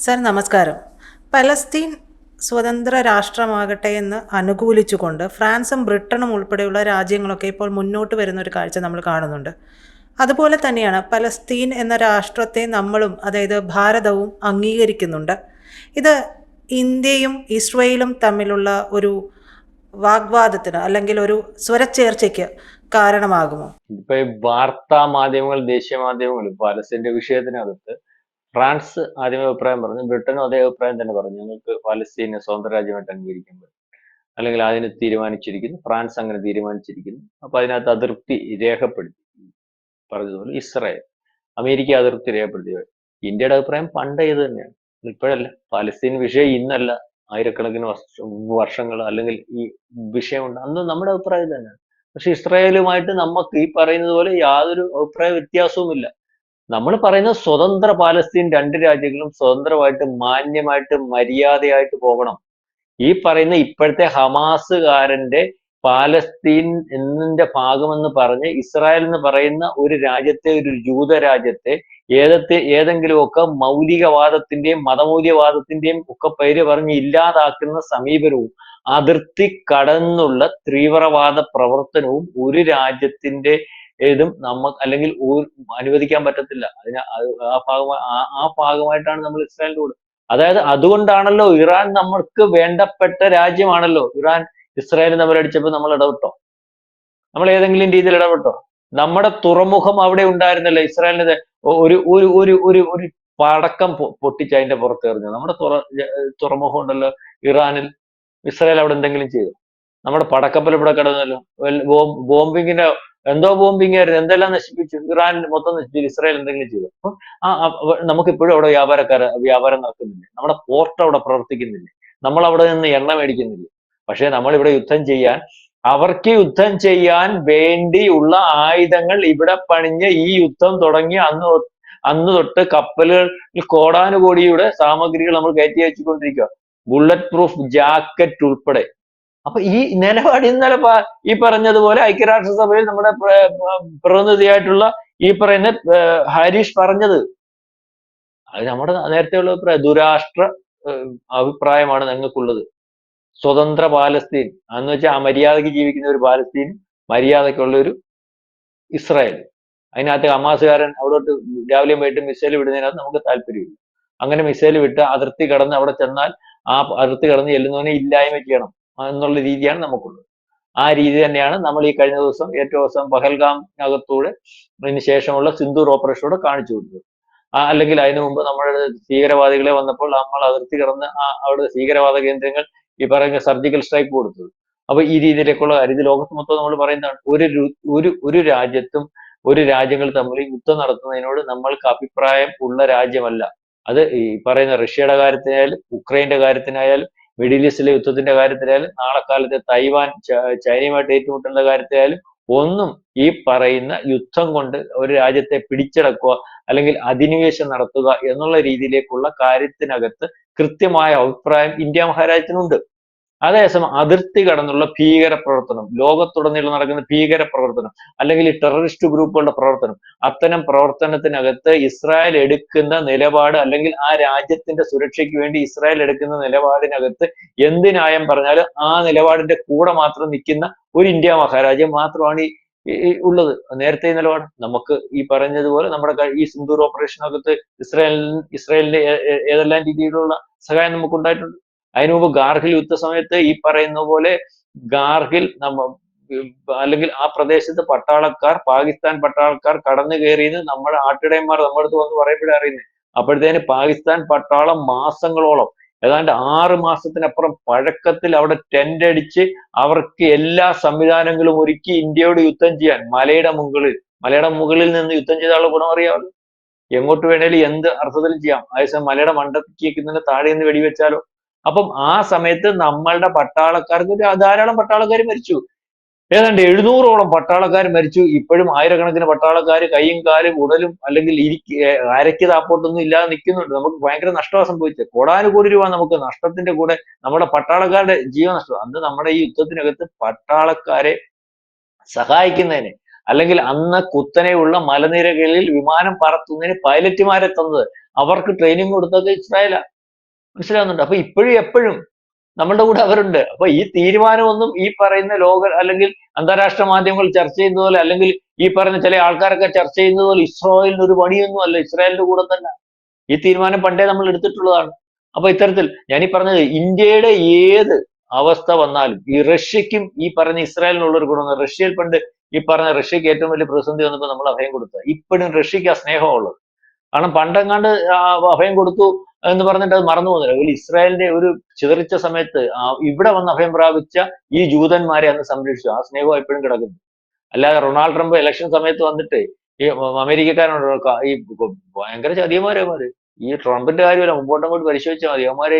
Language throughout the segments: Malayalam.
സർ നമസ്കാരം. പലസ്തീൻ സ്വതന്ത്ര രാഷ്ട്രമാകട്ടെ എന്ന് അനുകൂലിച്ചുകൊണ്ട് ഫ്രാൻസും ബ്രിട്ടനും ഉൾപ്പെടെയുള്ള രാജ്യങ്ങളൊക്കെ ഇപ്പോൾ മുന്നോട്ട് വരുന്ന ഒരു കാഴ്ച നമ്മൾ കാണുന്നുണ്ട്. അതുപോലെ തന്നെയാണ് പലസ്തീൻ എന്ന രാഷ്ട്രത്തെ നമ്മളും, അതായത് ഭാരതവും അംഗീകരിക്കുന്നുണ്ട്. ഇത് ഇന്ത്യയും ഇസ്രയേലും തമ്മിലുള്ള ഒരു വാഗ്വാദത്തിന് അല്ലെങ്കിൽ ഒരു സ്വരച്ചേർച്ചയ്ക്ക് കാരണമാകുമോ? ഇപ്പൊ ഈ വാർത്താ മാധ്യമങ്ങൾ, ദേശീയ മാധ്യമങ്ങൾ പാലസ്തീന്റെ വിഷയത്തിനകത്ത് ഫ്രാൻസ് ആദ്യമേ അഭിപ്രായം പറഞ്ഞു, ബ്രിട്ടനും അതേ അഭിപ്രായം തന്നെ പറഞ്ഞു. ഞങ്ങൾക്ക് പാലസ്തീനെ സ്വതന്ത്ര രാജ്യമായിട്ട് അംഗീകരിക്കാൻ പറ്റും, അല്ലെങ്കിൽ അതിന് തീരുമാനിച്ചിരിക്കുന്നു, ഫ്രാൻസ് അങ്ങനെ തീരുമാനിച്ചിരിക്കുന്നു. അപ്പൊ അതിനകത്ത് അതൃപ്തി രേഖപ്പെടുത്തി. പറഞ്ഞതുപോലെ ഇസ്രായേൽ, അമേരിക്ക അതൃപ്തി രേഖപ്പെടുത്തി. ഇന്ത്യയുടെ അഭിപ്രായം പണ്ടേ ഇത് തന്നെയാണ്, ഇപ്പോഴല്ല. പാലസ്തീൻ വിഷയം ഇന്നല്ല, ആയിരക്കണക്കിന് വർഷങ്ങൾ അല്ലെങ്കിൽ ഈ വിഷയമുണ്ട്, അന്ന് നമ്മുടെ അഭിപ്രായം ഇത് തന്നെയാണ്. പക്ഷെ ഇസ്രായേലുമായിട്ട് നമുക്ക് ഈ പറയുന്നത് പോലെ യാതൊരു അഭിപ്രായ വ്യത്യാസവുമില്ല. നമ്മൾ പറയുന്നത് സ്വതന്ത്ര പാലസ്തീൻ, രണ്ട് രാജ്യങ്ങളും സ്വതന്ത്രമായിട്ട് മാന്യമായിട്ട് മര്യാദയായിട്ട് പോകണം. ഈ പറയുന്ന ഇപ്പോഴത്തെ ഹമാസുകാരന്റെ പാലസ്തീൻ എന്നതിന്റെ ഭാഗമെന്ന് പറഞ്ഞ് ഇസ്രായേൽ എന്ന് പറയുന്ന ഒരു രാജ്യത്തെ, ഒരു ജൂതരാജ്യത്തെ ഏതെങ്കിലുമൊക്കെ മൗലികവാദത്തിന്റെയും മതമൗല്യവാദത്തിന്റെയും ഒക്കെ പേര് പറഞ്ഞ് ഇല്ലാതാക്കുന്ന സമീപനവും അതിർത്തി കടന്നുള്ള തീവ്രവാദ പ്രവർത്തനവും ഒരു രാജ്യത്തിന്റെ ഇതും അല്ലെങ്കിൽ അനുവദിക്കാൻ പറ്റത്തില്ല. ആ ഭാഗമായിട്ടാണ് നമ്മൾ ഇസ്രായേലിന്റെ കൂടെ. അതായത് അതുകൊണ്ടാണല്ലോ ഇറാൻ നമ്മൾക്ക് വേണ്ടപ്പെട്ട രാജ്യമാണല്ലോ. ഇറാൻ ഇസ്രായേൽ തമ്മിൽ അടിച്ചപ്പോൾ നമ്മൾ ഇടപെട്ടോ? നമ്മൾ ഏതെങ്കിലും രീതിയിൽ ഇടപെട്ടോ? നമ്മുടെ തുറമുഖം അവിടെ ഉണ്ടായിരുന്നല്ലോ. ഇസ്രായേലിന് ഒരു ഒരു ഒരു ഒരു ഒരു പടക്കം പൊട്ടിച്ച് അതിന്റെ പുറത്ത് എറിഞ്ഞു. നമ്മുടെ തുറമുഖം ഉണ്ടല്ലോ ഇറാനിൽ. ഇസ്രായേൽ അവിടെ എന്തെങ്കിലും ചെയ്തു? നമ്മുടെ പടക്കപ്പൽ ഇവിടെ കിടന്നല്ലോ. ബോംബിങ്ങിന്റെ എന്തോ ബോംബിങ് ആയിരുന്നു, എന്തെല്ലാം നശിപ്പിച്ചു. ഇറാൻ മൊത്തം നശിപ്പിച്ചു. ഇസ്രായേൽ എന്തെങ്കിലും ചെയ്തു? അപ്പൊ നമുക്ക് ഇപ്പോഴും അവിടെ വ്യാപാരം നടക്കുന്നില്ലേ? നമ്മുടെ പോർട്ട് അവിടെ പ്രവർത്തിക്കുന്നില്ലേ? നമ്മൾ അവിടെ നിന്ന് എണ്ണ മേടിക്കുന്നില്ലേ? പക്ഷെ നമ്മൾ ഇവിടെ അവർക്ക് യുദ്ധം ചെയ്യാൻ വേണ്ടിയുള്ള ആയുധങ്ങൾ ഇവിടെ പണിഞ്ഞ് ഈ യുദ്ധം തുടങ്ങി അന്ന് തൊട്ട് കപ്പലുകളിൽ കോടാനുകോടിയുടെ സാമഗ്രികൾ നമ്മൾ കയറ്റി അയച്ചുകൊണ്ടിരിക്കുക, ബുള്ളറ്റ് പ്രൂഫ് ജാക്കറ്റ് ഉൾപ്പെടെ. അപ്പൊ ഈ നിലപാട് ഇന്നലെ ഈ പറഞ്ഞതുപോലെ ഐക്യരാഷ്ട്രസഭയിൽ നമ്മുടെ പ്രതിനിധിയായിട്ടുള്ള ഈ പറയുന്ന ഹാരിഷ് പറഞ്ഞത്, അത് നമ്മുടെ നേരത്തെയുള്ള ദുരാഷ്ട്ര അഭിപ്രായമാണ് ഞങ്ങൾക്കുള്ളത്. സ്വതന്ത്ര പാലസ്തീൻ എന്ന് വെച്ചാൽ മര്യാദയ്ക്ക് ജീവിക്കുന്ന ഒരു പാലസ്തീൻ, മര്യാദയ്ക്കുള്ള ഒരു ഇസ്രായേൽ. അതിനകത്ത് ഹമാസുകാരൻ അവിടോട്ട് രാവിലെയും വൈകിട്ടും മിസൈൽ വിടുന്നതിനകത്ത് നമുക്ക് താല്പര്യമില്ല. അങ്ങനെ മിസൈൽ വിട്ട് അതിർത്തി കടന്ന് അവിടെ ചെന്നാൽ ആ അതിർത്തി കടന്ന് ചെല്ലുന്നവനെ ഇല്ലായ്മ ചെയ്യണം എന്നുള്ള രീതിയാണ് നമുക്കുള്ളത്. ആ രീതി തന്നെയാണ് നമ്മൾ ഈ കഴിഞ്ഞ ദിവസം ഏറ്റവും അവസാനം പഹൽഗാമിനകത്തൂടെ അതിന് ശേഷമുള്ള സിന്ദൂർ ഓപ്പറേഷനോടെ കാണിച്ചു കൊടുത്തത്. അല്ലെങ്കിൽ അതിനു മുമ്പ് നമ്മുടെ ഭീകരവാദികളെ വന്നപ്പോൾ നമ്മൾ അതിർത്തി കടന്ന് അവിടെ ഭീകരവാദ കേന്ദ്രങ്ങൾ ഈ പറയുന്ന സർജിക്കൽ സ്ട്രൈക്ക് കൊടുത്തത്. അപ്പൊ ഈ രീതിയിലേക്കുള്ള കാര്യം ഇത് ലോകത്ത് മൊത്തം നമ്മൾ പറയുന്നതാണ്. ഒരു രാജ്യത്തും ഒരു രാജ്യങ്ങൾ തമ്മിൽ യുദ്ധം നടത്തുന്നതിനോട് നമ്മൾക്ക് അഭിപ്രായം ഉള്ള രാജ്യമല്ല. അത് ഈ പറയുന്ന റഷ്യയുടെ കാര്യത്തിനായാലും ഉക്രൈന്റെ കാര്യത്തിനായാലും മിഡിൽ ഈസ്റ്റിലെ യുദ്ധത്തിന്റെ കാര്യത്തിലായാലും നാളെ കാലത്തെ തൈവാൻ ചൈനയുമായിട്ട് ഏറ്റുമുട്ടേണ്ട കാര്യത്തിലായാലും ഒന്നും ഈ പറയുന്ന യുദ്ധം കൊണ്ട് ഒരു രാജ്യത്തെ പിടിച്ചടക്കുക അല്ലെങ്കിൽ അധിനിവേശം നടത്തുക എന്നുള്ള രീതിയിലേക്കുള്ള കാര്യത്തിനകത്ത് കൃത്യമായ അഭിപ്രായം ഇന്ത്യ മഹാരാജ്യത്തിനുണ്ട്. അതേസമയം അതിർത്തി കടന്നുള്ള ഭീകര പ്രവർത്തനം, ലോകത്തുടനീളം നടക്കുന്ന ഭീകര പ്രവർത്തനം അല്ലെങ്കിൽ ഈ ടെററിസ്റ്റ് ഗ്രൂപ്പുകളുടെ പ്രവർത്തനം, അത്തരം പ്രവർത്തനത്തിനകത്ത് ഇസ്രായേൽ എടുക്കുന്ന നിലപാട് അല്ലെങ്കിൽ ആ രാജ്യത്തിന്റെ സുരക്ഷയ്ക്ക് വേണ്ടി ഇസ്രായേൽ എടുക്കുന്ന നിലപാടിനകത്ത് എന്ത് ന്യായം പറഞ്ഞാലും ആ നിലപാടിന്റെ കൂടെ മാത്രം നിൽക്കുന്ന ഒരു ഇന്ത്യ മഹാരാജ്യം മാത്രമാണ് ഉള്ളത്. നേരത്തെ നിലപാട് നമുക്ക് ഈ പറഞ്ഞതുപോലെ നമ്മുടെ ഈ സിന്ദൂർ ഓപ്പറേഷനകത്ത് ഇസ്രായേലിന്റെ ഏതെല്ലാം രീതിയിലുള്ള സഹായം നമുക്ക് ഉണ്ടായിട്ടുണ്ട്. അതിനു മുമ്പ് ഗാർഹിൽ യുദ്ധ സമയത്ത് ഈ പറയുന്ന പോലെ ഗാർഹിൽ അല്ലെങ്കിൽ ആ പ്രദേശത്ത് പാകിസ്ഥാൻ പട്ടാളക്കാർ കടന്നു കയറിയെന്ന് നമ്മുടെ ആട്ടിടയന്മാർ നമ്മുടെ അടുത്ത് വന്ന് പറയുമ്പോഴേ അറിയുന്നത്. അപ്പോഴത്തേന് പാകിസ്ഥാൻ പട്ടാളം മാസങ്ങളോളം, ഏതാണ്ട് 6 മാസത്തിനപ്പുറം പഴക്കത്തിൽ അവിടെ ടെന്റ് അടിച്ച് അവർക്ക് എല്ലാ സംവിധാനങ്ങളും ഒരുക്കി ഇന്ത്യയോട് യുദ്ധം ചെയ്യാൻ മലയുടെ മുകളിൽ നിന്ന് യുദ്ധം ചെയ്താലുള്ള ഗുണം അറിയാമല്ലോ. എങ്ങോട്ട് വേണേലും എന്ത് അർത്ഥത്തിലും ചെയ്യാം. അതേസമയം മലയുടെ മണ്ടയ്ക്ക് താഴെ നിന്ന് വെടിവെച്ചാലോ. അപ്പം ആ സമയത്ത് നമ്മളുടെ പട്ടാളക്കാർക്ക് ധാരാളം പട്ടാളക്കാർ മരിച്ചു. ഏതാണ്ട് 700ഓളം പട്ടാളക്കാർ മരിച്ചു. ഇപ്പോഴും ആയിരക്കണക്കിന് പട്ടാളക്കാർ കൈയും കാലും ഉടലും അല്ലെങ്കിൽ അരയ്ക്ക് താപ്പോട്ടൊന്നും ഇല്ലാതെ നിൽക്കുന്നുണ്ട്. നമുക്ക് ഭയങ്കര നഷ്ടമാണ് സംഭവിച്ചത്. കോടാനുകോടി രൂപ നമുക്ക് നഷ്ടത്തിന്റെ കൂടെ നമ്മുടെ പട്ടാളക്കാരുടെ ജീവനഷ്ടം. അന്ന് നമ്മുടെ ഈ യുദ്ധത്തിനകത്ത് പട്ടാളക്കാരെ സഹായിക്കുന്നതിന് അല്ലെങ്കിൽ അന്ന് കുത്തനെയുള്ള മലനിരകളിൽ വിമാനം പറത്തുന്നതിന് പൈലറ്റുമാരെ തന്നത്, അവർക്ക് ട്രെയിനിങ് കൊടുത്തത് ഇസ്രായേലാണ്. മനസ്സിലാവുന്നുണ്ട്. അപ്പൊ ഇപ്പോഴും എപ്പോഴും നമ്മളുടെ കൂടെ അവരുണ്ട്. അപ്പൊ ഈ തീരുമാനമൊന്നും ഈ പറയുന്ന ലോക അല്ലെങ്കിൽ അന്താരാഷ്ട്ര മാധ്യമങ്ങൾ ചർച്ച ചെയ്യുന്നത് പോലെ, അല്ലെങ്കിൽ ഈ പറയുന്ന ചില ആൾക്കാരൊക്കെ ചർച്ച ചെയ്യുന്നത് പോലെ ഇസ്രായേലിന് ഒരു പണിയൊന്നും അല്ല. ഇസ്രായേലിന്റെ കൂടെ തന്നെ ഈ തീരുമാനം പണ്ടേ നമ്മൾ എടുത്തിട്ടുള്ളതാണ്. അപ്പൊ ഇത്തരത്തിൽ ഞാനീ പറഞ്ഞത് ഇന്ത്യയുടെ ഏത് അവസ്ഥ വന്നാലും ഈ റഷ്യക്കും ഈ പറഞ്ഞ ഇസ്രായേലിനുള്ള ഒരു ഗുണം, റഷ്യയിൽ പണ്ട് ഈ പറഞ്ഞ റഷ്യക്ക് ഏറ്റവും വലിയ പ്രതിസന്ധി വന്നപ്പോൾ നമ്മൾ അഭയം കൊടുത്തത്. ഇപ്പോഴും റഷ്യക്ക് ആ സ്നേഹമുള്ളത്. കാരണം പണ്ടെങ്ങാണ്ട് അഭയം കൊടുത്തു എന്ന് പറഞ്ഞിട്ട് അത് മറന്നു പോകുന്നില്ല. ഒരു ഇസ്രായേലിന്റെ ഒരു ചിതറിച്ച സമയത്ത് ഇവിടെ വന്ന് അഭയം പ്രാപിച്ച ഈ ജൂതന്മാരെ അന്ന് സംരക്ഷിച്ചു. ആ സ്നേഹം ഇപ്പോഴും കിടക്കുന്നു. അല്ലാതെ റൊണാൾഡ് ട്രംപ് ഇലക്ഷൻ സമയത്ത് വന്നിട്ട് ഈ അമേരിക്കക്കാരുണ്ട് ഈ ഭയങ്കര ചതിയന്മാരവന്മാര്. ഈ ട്രംപിന്റെ കാര്യമല്ല, മുമ്പോട്ടങ്ങോട്ട് പരിശോധിച്ചാൽ മതി. അവന്മാരെ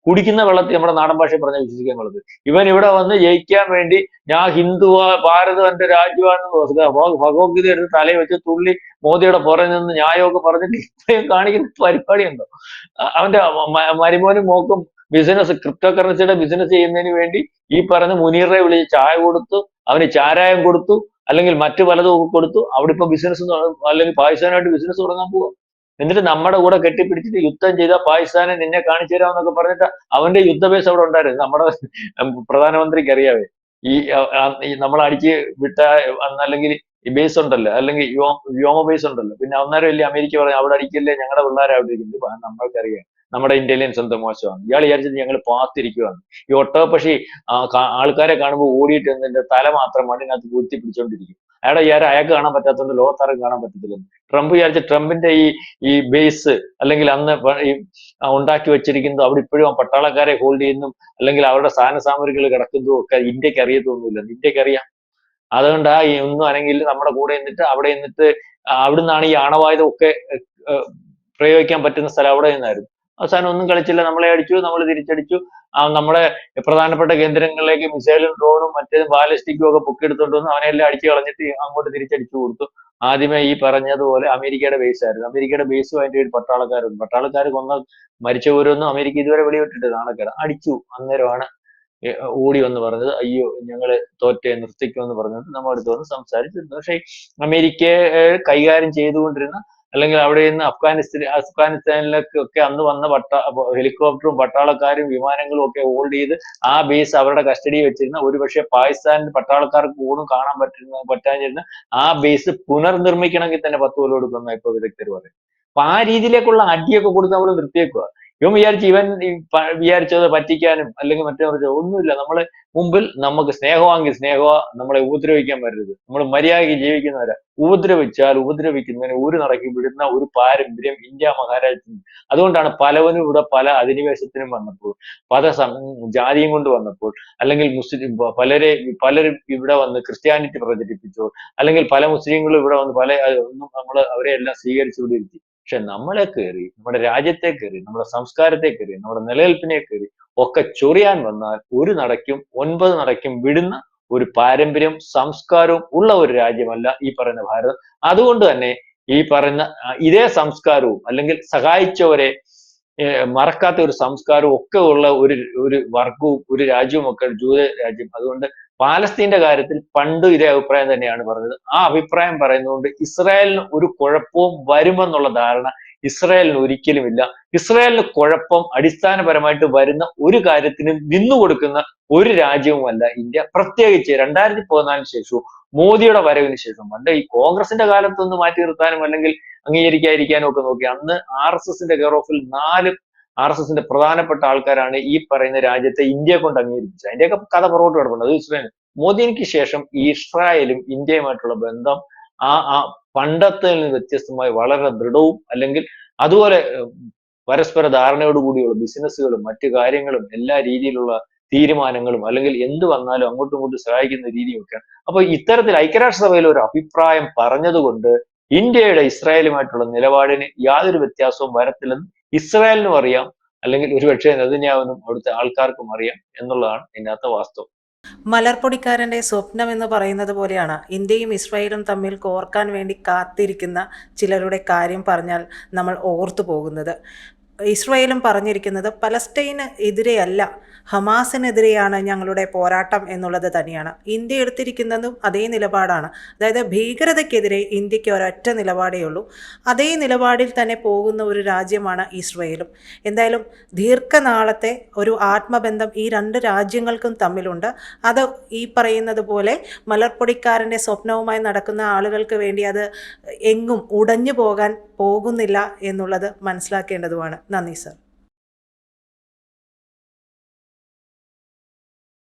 കുടിക്കുന്ന വെള്ളത്തിൽ നമ്മുടെ നാടൻ ഭാഷയിൽ പറഞ്ഞാൽ വിശ്വസിക്കാൻ കൊള്ളത്. ഇവൻ ഇവിടെ വന്ന് ജയിക്കാൻ വേണ്ടി ഞാൻ ഹിന്ദുവാ, ഭാരതം എന്റെ രാജ്യമാണെന്ന് ഭഗവത്ഗീത എടുത്ത് തലയിൽ വെച്ച് തുള്ളി മോദിയുടെ പുറകിൽ നിന്ന് ന്യായമൊക്കെ പറഞ്ഞിട്ട് ഇത്രയും കാണിക്കുന്ന പരിപാടിയുണ്ടോ? അവന്റെ മരുമോനും മോക്കും ബിസിനസ്, ക്രിപ്റ്റോ കറൻസിയുടെ ബിസിനസ് ചെയ്യുന്നതിന് വേണ്ടി ഈ പറഞ്ഞ മുനീറെ വിളിച്ച് ചായ കൊടുത്തു, അവന് ചാരായം കൊടുത്തു, അല്ലെങ്കിൽ മറ്റു പലതും ഒക്കെ കൊടുത്തു. അവിടെ ഇപ്പൊ ബിസിനസ് അല്ലെങ്കിൽ പാകിസ്ഥാനായിട്ട് ബിസിനസ് തുടങ്ങാൻ പോവാ. എന്നിട്ട് നമ്മുടെ കൂടെ കെട്ടിപ്പിടിച്ചിട്ട് യുദ്ധം ചെയ്ത പാകിസ്ഥാനെ നിന്നെ കാണിച്ചു തരാമെന്നൊക്കെ പറഞ്ഞിട്ട് അവന്റെ യുദ്ധബേസ് അവിടെ ഉണ്ടായിരുന്നു. നമ്മുടെ പ്രധാനമന്ത്രിക്ക് അറിയാവേ. ഈ നമ്മൾ അടിച്ച് വിട്ട അല്ലെങ്കിൽ ഈ ബേസ് ഉണ്ടല്ലോ, അല്ലെങ്കിൽ വ്യോമ ബേസ് ഉണ്ടല്ലോ, പിന്നെ അന്നേരം വലിയ അമേരിക്ക പറഞ്ഞു അവിടെ അടിക്കില്ലേ, ഞങ്ങളുടെ പിള്ളേരെ അവിടെ ഇരിക്കുന്നത്. നമ്മൾക്കറിയാം നമ്മുടെ ഇന്റലിജൻസ് എന്തോ മോശമാണ്. ഇയാൾ വിചാരിച്ചത് ഞങ്ങൾ പാത്തിരിക്കുവാണ്. ഈ ഒട്ടകപ്പക്ഷി ആൾക്കാരെ കാണുമ്പോൾ ഓടിയിട്ട് എന്നിട്ട് തല മാത്രം മണ്ണിനകത്ത് പൂഴ്ത്തി പിടിച്ചോണ്ടിരിക്കും. അയാൾക്ക് കാണാൻ പറ്റാത്തതുകൊണ്ട് ലോകത്താർക്ക് കാണാൻ പറ്റത്തില്ലെന്ന് ട്രംപ് വിചാരിച്ച. ട്രംപിന്റെ ഈ ബേസ് അല്ലെങ്കിൽ അന്ന് ഈ ഉണ്ടാക്കി വെച്ചിരിക്കുന്നത് അവിടെ ഇപ്പോഴും പട്ടാളക്കാരെ ഹോൾഡ് ചെയ്യുന്നു, അല്ലെങ്കിൽ അവരുടെ സാധന സാമഗ്രികൾ കിടക്കുന്നതും ഒക്കെ ഇന്ത്യക്ക് അറിയത്തൊന്നുമില്ല. ഇന്ത്യക്ക് അറിയാം. അതുകൊണ്ട് ഈ ഒന്നും അനങ്ങില്ല നമ്മുടെ കൂടെ നിന്നിട്ട് അവിടെ നിന്നിട്ട് അവിടുന്നാണ് ഈ ആണവായുധം ഒക്കെ പ്രയോഗിക്കാൻ പറ്റുന്ന സ്ഥലം അവിടെ നിന്നായിരുന്നു. അവസാനം ഒന്നും കളിച്ചില്ല, നമ്മളെ അടിച്ചു, നമ്മൾ തിരിച്ചടിച്ചു. നമ്മുടെ പ്രധാനപ്പെട്ട കേന്ദ്രങ്ങളിലേക്ക് മിസൈലും ഡ്രോണും മറ്റേതും ബാലിസ്റ്റിക്കും ഒക്കെ പൊക്കിയെടുത്തോണ്ട് വന്ന് അവനെല്ലാം അടിച്ചു കളഞ്ഞിട്ട് അങ്ങോട്ട് തിരിച്ചടിച്ചു കൊടുത്തു. ആദ്യമേ ഈ പറഞ്ഞതുപോലെ അമേരിക്കയുടെ ബേസ് ആയിരുന്നു. അമേരിക്കയുടെ ബേസും അതിന്റെ ഒരു പട്ടാളക്കാരുണ്ട്. പട്ടാളക്കാർ മരിച്ചവരൊന്നും അമേരിക്ക ഇതുവരെ വെളിവിട്ടിട്ട് നാണക്കേട്. അടിച്ചു. അന്നേരമാണ് ഓടി വന്ന് പറഞ്ഞത് അയ്യോ ഞങ്ങള് തോറ്റേ, നിർത്തിക്കുമെന്ന് പറഞ്ഞിട്ട് നമ്മുടെ അടുത്ത് വന്ന് സംസാരിച്ചിരുന്നു. പക്ഷേ അമേരിക്കയെ കൈകാര്യം ചെയ്തുകൊണ്ടിരുന്ന, അല്ലെങ്കിൽ അവിടെ നിന്ന് അഫ്ഗാനിസ്ഥാനിലേക്കൊക്കെ അന്ന് വന്ന ഹെലികോപ്റ്ററും പട്ടാളക്കാരും വിമാനങ്ങളും ഒക്കെ ഹോൾഡ് ചെയ്ത് ആ ബേസ് അവരുടെ കസ്റ്റഡി വെച്ചിരുന്ന, ഒരുപക്ഷെ പാകിസ്ഥാൻ പട്ടാളക്കാർക്ക് പോലും കാണാൻ പറ്റാതിരുന്ന ആ ബേസ് പുനർനിർമ്മിക്കണമെങ്കിൽ തന്നെ 10 കൊല്ലം എടുക്കുന്ന ഇപ്പൊ വിദഗ്ധർ പറയും. അപ്പൊ ആ രീതിയിലേക്കുള്ള അടിയൊക്കെ കൊടുത്ത് നമ്മൾ നിർത്തിയേക്കുക. ഇവൻ വിചാരിച്ചത് പറ്റിക്കാനും അല്ലെങ്കിൽ മറ്റേ ഒന്നുമില്ല. നമ്മളെ മുമ്പിൽ നമുക്ക് സ്നേഹമാണെങ്കിൽ സ്നേഹമാ, നമ്മളെ ഉപദ്രവിക്കാൻ വരരുത്. നമ്മൾ മര്യാദയ്ക്ക് ജീവിക്കുന്നവരാ. ഉപദ്രവിച്ചാൽ ഉപദ്രവിക്കുന്നതിന് ഒരു നടക്കി വിടുന്ന ഒരു പാരമ്പര്യം ഇന്ത്യ മഹാരാജ്യത്തിന്. അതുകൊണ്ടാണ് പലവനും ഇവിടെ പല അധിനിവേശത്തിനും വന്നപ്പോൾ, പല ജാതിയും കൊണ്ട് വന്നപ്പോൾ, അല്ലെങ്കിൽ പലരും ഇവിടെ വന്ന് ക്രിസ്ത്യാനിറ്റി പ്രചരിപ്പിച്ചു, അല്ലെങ്കിൽ പല മുസ്ലിങ്ങളും ഇവിടെ വന്ന് ഒന്നും നമ്മൾ അവരെ എല്ലാം സ്വീകരിച്ചു കൊണ്ടിരുത്തി. പക്ഷെ നമ്മളെ കയറി, നമ്മുടെ രാജ്യത്തെ കയറി, നമ്മുടെ സംസ്കാരത്തെ കയറി, നമ്മുടെ നിലനിൽപ്പിനെ കയറി ഒക്കെ ചൊറിയാൻ വന്നാൽ ഒരു നടക്കും 9 നടക്കും വിടുന്ന ഒരു പാരമ്പര്യം സംസ്കാരവും ഉള്ള ഒരു രാജ്യമല്ല ഈ പറയുന്ന ഭാരതം. അതുകൊണ്ട് തന്നെ ഈ പറയുന്ന ഇതേ സംസ്കാരവും അല്ലെങ്കിൽ സഹായിച്ചവരെ മറക്കാത്ത ഒരു സംസ്കാരവും ഒക്കെ ഉള്ള ഒരു വർഗവും ഒരു രാജ്യവും ഒക്കെ ജൂത രാജ്യം. അതുകൊണ്ട് പാലസ്തീന്റെ കാര്യത്തിൽ പണ്ടും ഇതേ അഭിപ്രായം തന്നെയാണ് പറഞ്ഞത്. ആ അഭിപ്രായം പറയുന്നതുകൊണ്ട് ഇസ്രായേലിന് ഒരു കുഴപ്പവും വരുമെന്നുള്ള ധാരണ ഇസ്രായേലിന് ഒരിക്കലും ഇല്ല. ഇസ്രായേലിന് കുഴപ്പം അടിസ്ഥാനപരമായിട്ട് വരുന്ന ഒരു കാര്യത്തിന് നിന്നുകൊടുക്കുന്ന ഒരു രാജ്യവുമല്ല ഇന്ത്യ. പ്രത്യേകിച്ച് 2014 ശേഷവും മോദിയുടെ വരവിന് ശേഷം. പണ്ട് ഈ കോൺഗ്രസിന്റെ കാലത്തൊന്ന് മാറ്റി നിർത്താനും അല്ലെങ്കിൽ അംഗീകരിക്കാതിരിക്കാനും ഒക്കെ നോക്കി. അന്ന് RSSന്റെ കെയർ ഓഫിൽ 4 RSSന്റെ പ്രധാനപ്പെട്ട ആൾക്കാരാണ് ഈ പറയുന്ന രാജ്യത്തെ ഇന്ത്യയെ കൊണ്ട് അംഗീകരിപ്പിച്ചത്. അതിന്റെയൊക്കെ കഥ പുറകോട്ട് കിടപ്പുണ്ട്. അത് ഇസ്രായേൽ. മോദിക്ക് ശേഷം ഇസ്രായേലും ഇന്ത്യയുമായിട്ടുള്ള ബന്ധം ആ പണ്ടത്തിൽ നിന്ന് വ്യത്യസ്തമായി വളരെ ദൃഢവും, അല്ലെങ്കിൽ അതുപോലെ പരസ്പര ധാരണയോടുകൂടിയുള്ള ബിസിനസ്സുകളും മറ്റു കാര്യങ്ങളും എല്ലാ രീതിയിലുള്ള തീരുമാനങ്ങളും, അല്ലെങ്കിൽ എന്ത് വന്നാലും അങ്ങോട്ടും ഇങ്ങോട്ടും സഹായിക്കുന്ന രീതിയൊക്കെയാണ്. അപ്പൊ ഇത്തരത്തിൽ ഐക്യരാഷ്ട്രസഭയിൽ ഒരു അഭിപ്രായം പറഞ്ഞതുകൊണ്ട് ഇന്ത്യയുടെ ഇസ്രായേലുമായിട്ടുള്ള നിലപാടിന് യാതൊരു വ്യത്യാസവും വരത്തില്ലെന്ന് ഇസ്രായേലിനും അറിയാം, അല്ലെങ്കിൽ ഒരുപക്ഷെ നെതന്യാഹുവിനും അവിടുത്തെ ആൾക്കാർക്കും അറിയാം എന്നുള്ളതാണ് ഇതിനകത്തെ വാസ്തവം. മലർപ്പൊടിക്കാരൻ്റെ സ്വപ്നം എന്ന് പറയുന്നത് പോലെയാണ് ഇന്ത്യയും ഇസ്രായേലും തമ്മിൽ കോർക്കാൻ വേണ്ടി കാത്തിരിക്കുന്ന ചിലരുടെ കാര്യം പറഞ്ഞാൽ നമ്മൾ ഓർത്തു പോകുന്നത്. ഇസ്രയേലും പറഞ്ഞിരിക്കുന്നത് പലസ്തീന് എതിരെയല്ല, ഹമാസിനെതിരെയാണ് ഞങ്ങളുടെ പോരാട്ടം എന്നുള്ളത് തന്നെയാണ്. ഇന്ത്യ എടുത്തിരിക്കുന്നതും അതേ നിലപാടാണ്. അതായത് ഭീകരതയ്ക്കെതിരെ ഇന്ത്യക്ക് ഒരൊറ്റ നിലപാടേ ഉള്ളൂ. അതേ നിലപാടിൽ തന്നെ പോകുന്ന ഒരു രാജ്യമാണ് ഇസ്രയേലും. എന്തായാലും ദീർഘനാളത്തെ ഒരു ആത്മബന്ധം ഈ രണ്ട് രാജ്യങ്ങൾക്കും തമ്മിലുണ്ട്. അത് ഈ പറയുന്നത് പോലെ മലർപ്പൊടിക്കാരൻ്റെ സ്വപ്നവുമായി നടക്കുന്ന ആളുകൾക്ക് വേണ്ടി അത് എങ്ങും ഉടഞ്ഞു പോകുന്നില്ല എന്നുള്ളത് മനസ്സിലാക്കേണ്ടതുമാണ്. നന്ദി സർ.